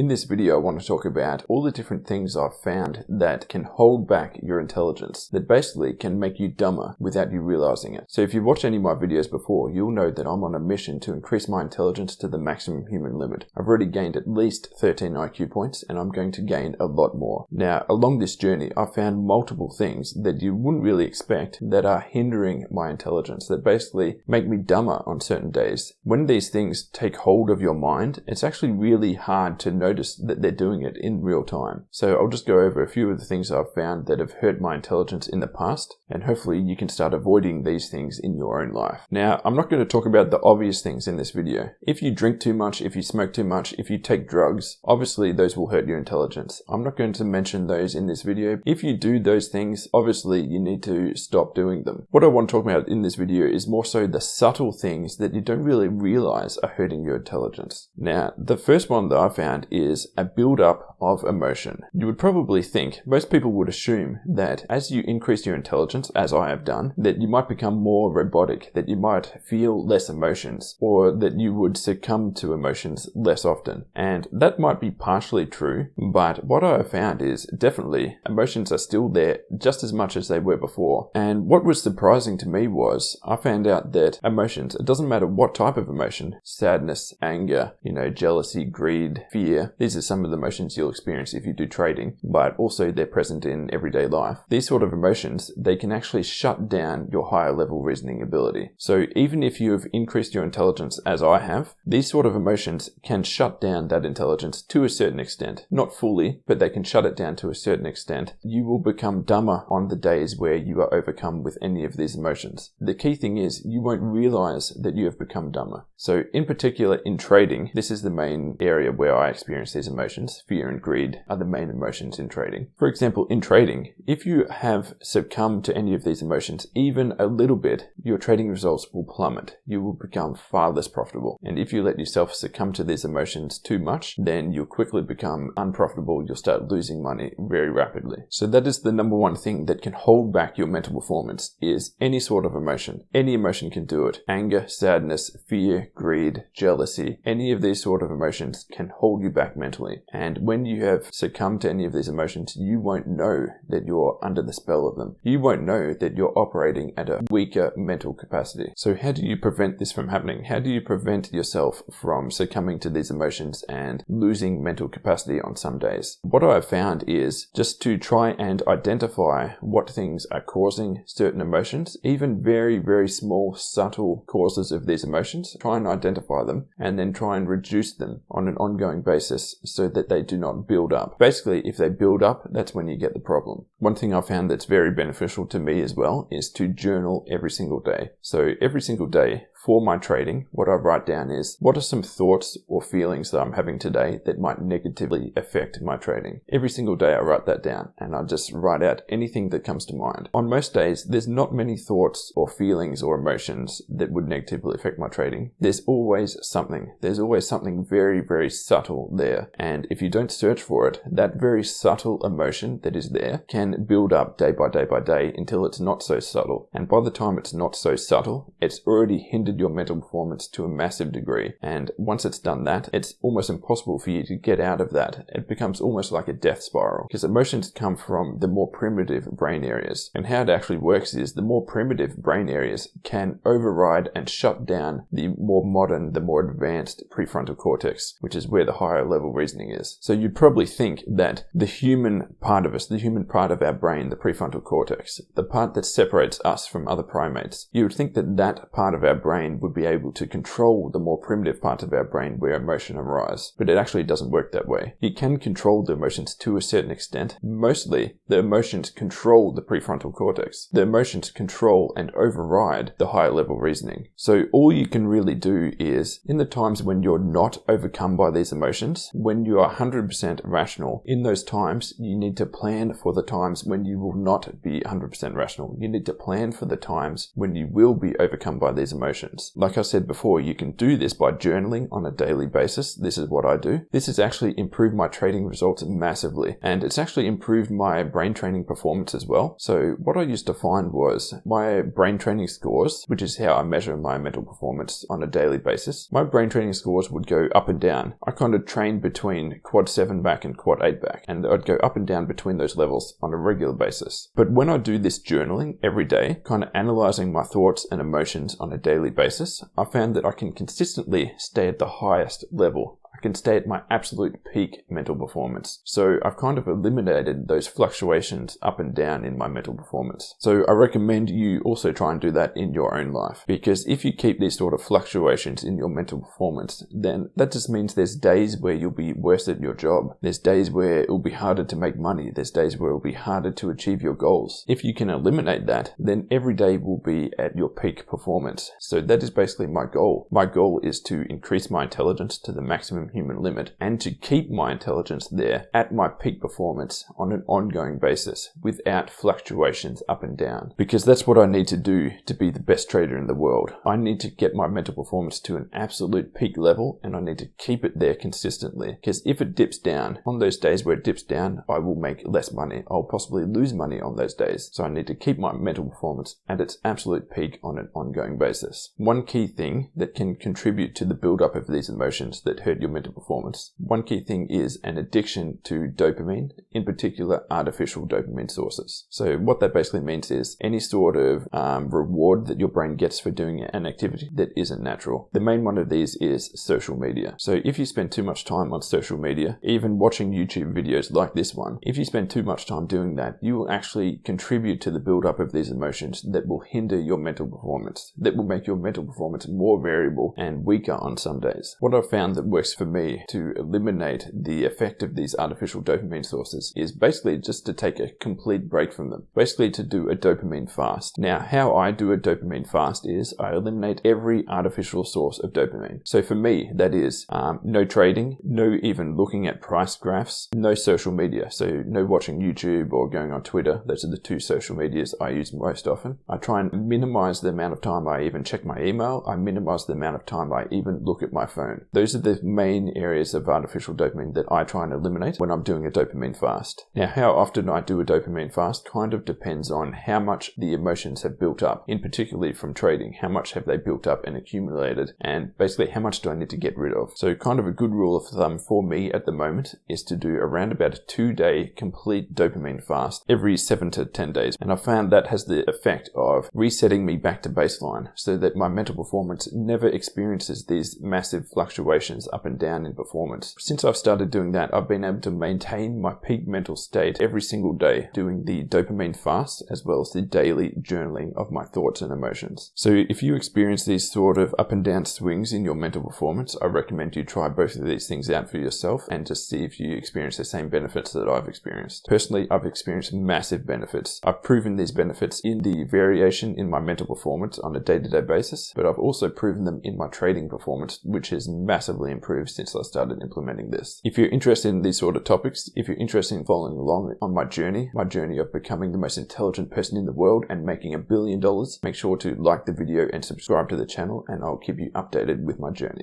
In this video, I want to talk about all the different things I've found that can hold back your intelligence, that basically can make you dumber without you realizing it. So if you've watched any of my videos before, you'll know that I'm on a mission to increase my intelligence to the maximum human limit. I've already gained at least 13 IQ points, and I'm going to gain a lot more. Now, along this journey, I've found multiple things that you wouldn't really expect that are hindering my intelligence, that basically make me dumber on certain days. When these things take hold of your mind, it's actually really hard to notice that they're doing it in real time. So I'll just go over a few of the things I've found that have hurt my intelligence in the past, and hopefully you can start avoiding these things in your own life. Now, I'm not going to talk about the obvious things in this video. If you drink too much, if you smoke too much, if you take drugs, obviously those will hurt your intelligence. I'm not going to mention those in this video. If you do those things, obviously you need to stop doing them. What I want to talk about in this video is more so the subtle things that you don't really realize are hurting your intelligence. Now, the first one that I found is a buildup of emotion. You would probably think, most people would assume that as you increase your intelligence, as I have done, that you might become more robotic, that you might feel less emotions, or that you would succumb to emotions less often. And that might be partially true, but what I have found is definitely emotions are still there just as much as they were before. And what was surprising to me was I found out that emotions, it doesn't matter what type of emotion, sadness, anger, jealousy, greed, fear, these are some of the emotions you'll experience if you do trading, but also they're present in everyday life. These sort of emotions, they can actually shut down your higher level reasoning ability. So even if you have increased your intelligence as I have, these sort of emotions can shut down that intelligence to a certain extent. Not fully, but they can shut it down to a certain extent. You will become dumber on the days where you are overcome with any of these emotions. The key thing is you won't realize that you have become dumber. So in particular in trading, this is the main area where I experience these emotions. Fear and greed are the main emotions in trading. For example, in trading, if you have succumbed to any of these emotions even a little bit, your trading results will plummet. You will become far less profitable. And if you let yourself succumb to these emotions too much, then you'll quickly become unprofitable. You'll start losing money very rapidly. So that is the number one thing that can hold back your mental performance, is any sort of emotion. Any emotion can do it. Anger, sadness, fear, greed, jealousy, any of these sort of emotions can hold you back mentally. And when you have succumbed to any of these emotions, you won't know that you're under the spell of them. You won't know that you're operating at a weaker mental capacity. So how do you prevent this from happening? How do you prevent yourself from succumbing to these emotions and losing mental capacity on some days? What I've found is just to try and identify what things are causing certain emotions, even very, very small, subtle causes of these emotions. Try and identify them and then try and reduce them on an ongoing basis so that they do not build up. Basically, if they build up, that's when you get the problem. One thing I found that's very beneficial to me as well is to journal every single day. So every single day, for my trading, what I write down is, what are some thoughts or feelings that I'm having today that might negatively affect my trading? Every single day I write that down, and I just write out anything that comes to mind. On most days, there's not many thoughts or feelings or emotions that would negatively affect my trading. There's always something. There's always something very, very subtle there. And if you don't search for it, that very subtle emotion that is there can build up day by day by day until it's not so subtle. And by the time it's not so subtle, it's already hindered your mental performance to a massive degree. And once it's done that, it's almost impossible for you to get out of that. It becomes almost like a death spiral, because emotions come from the more primitive brain areas. And how it actually works is the more primitive brain areas can override and shut down the more modern, the more advanced prefrontal cortex, which is where the higher level reasoning is. So you'd probably think that the human part of us, the human part of our brain, the prefrontal cortex, the part that separates us from other primates, you would think that that part of our brain would be able to control the more primitive parts of our brain where emotion arise. But it actually doesn't work that way. You can control the emotions to a certain extent. Mostly, the emotions control the prefrontal cortex. The emotions control and override the higher level reasoning. So all you can really do is, in the times when you're not overcome by these emotions, when you are 100% rational, in those times, you need to plan for the times when you will not be 100% rational. You need to plan for the times when you will be overcome by these emotions. emotions. Like I said before, you can do this by journaling on a daily basis. This is what I do. This has actually improved my trading results massively, and it's actually improved my brain training performance as well. So what I used to find was my brain training scores, which is how I measure my mental performance on a daily basis, my brain training scores would go up and down. I kind of trained between quad 7 back and quad 8 back, and I'd go up and down between those levels on a regular basis. But when I do this journaling every day, kind of analyzing my thoughts and emotions on a daily basis, I found that I can consistently stay at the highest level. I can stay at my absolute peak mental performance. So I've kind of eliminated those fluctuations up and down in my mental performance. So I recommend you also try and do that in your own life, because if you keep these sort of fluctuations in your mental performance, then that just means there's days where you'll be worse at your job. There's days where it'll be harder to make money. There's days where it'll be harder to achieve your goals. If you can eliminate that, then every day will be at your peak performance. So that is basically my goal. My goal is to increase my intelligence to the maximum human limit and to keep my intelligence there at my peak performance on an ongoing basis without fluctuations up and down, because that's what I need to do to be the best trader in the world. I need to get my mental performance to an absolute peak level, and I need to keep it there consistently, because if it dips down, on those days where it dips down, I will make less money. I'll possibly lose money on those days. So I need to keep my mental performance at its absolute peak on an ongoing basis. One key thing that can contribute to the buildup of these emotions that hurt your mental performance, one key thing is an addiction to dopamine, in particular artificial dopamine sources. So what that basically means is any sort of reward that your brain gets for doing an activity that isn't natural. The main one of these is social media. So if you spend too much time on social media, even watching YouTube videos like this one, if you spend too much time doing that, you will actually contribute to the buildup of these emotions that will hinder your mental performance, that will make your mental performance more variable and weaker on some days. What I've found that works for me to eliminate the effect of these artificial dopamine sources is basically just to take a complete break from them. Basically to do a dopamine fast. Now, how I do a dopamine fast is I eliminate every artificial source of dopamine. So for me, that is no trading, no even looking at price graphs, no social media. So no watching YouTube or going on Twitter. Those are the two social medias I use most often. I try and minimize the amount of time I even check my email. I minimize the amount of time I even look at my phone. Those are the main areas of artificial dopamine that I try and eliminate when I'm doing a dopamine fast. Now, how often I do a dopamine fast kind of depends on how much the emotions have built up, in particularly from trading. How much have they built up and accumulated, and basically how much do I need to get rid of? So kind of a good rule of thumb for me at the moment is to do around about a 2-day complete dopamine fast every 7 to 10 days. And I found that has the effect of resetting me back to baseline so that my mental performance never experiences these massive fluctuations up and down in performance. Since I've started doing that, I've been able to maintain my peak mental state every single day doing the dopamine fast as well as the daily journaling of my thoughts and emotions. So if you experience these sort of up and down swings in your mental performance, I recommend you try both of these things out for yourself and just see if you experience the same benefits that I've experienced. Personally, I've experienced massive benefits. I've proven these benefits in the variation in my mental performance on a day-to-day basis, but I've also proven them in my trading performance, which has massively improved since I started implementing this. If you're interested in these sort of topics, if you're interested in following along on my journey of becoming the most intelligent person in the world and making $1 billion, make sure to like the video and subscribe to the channel, and I'll keep you updated with my journey.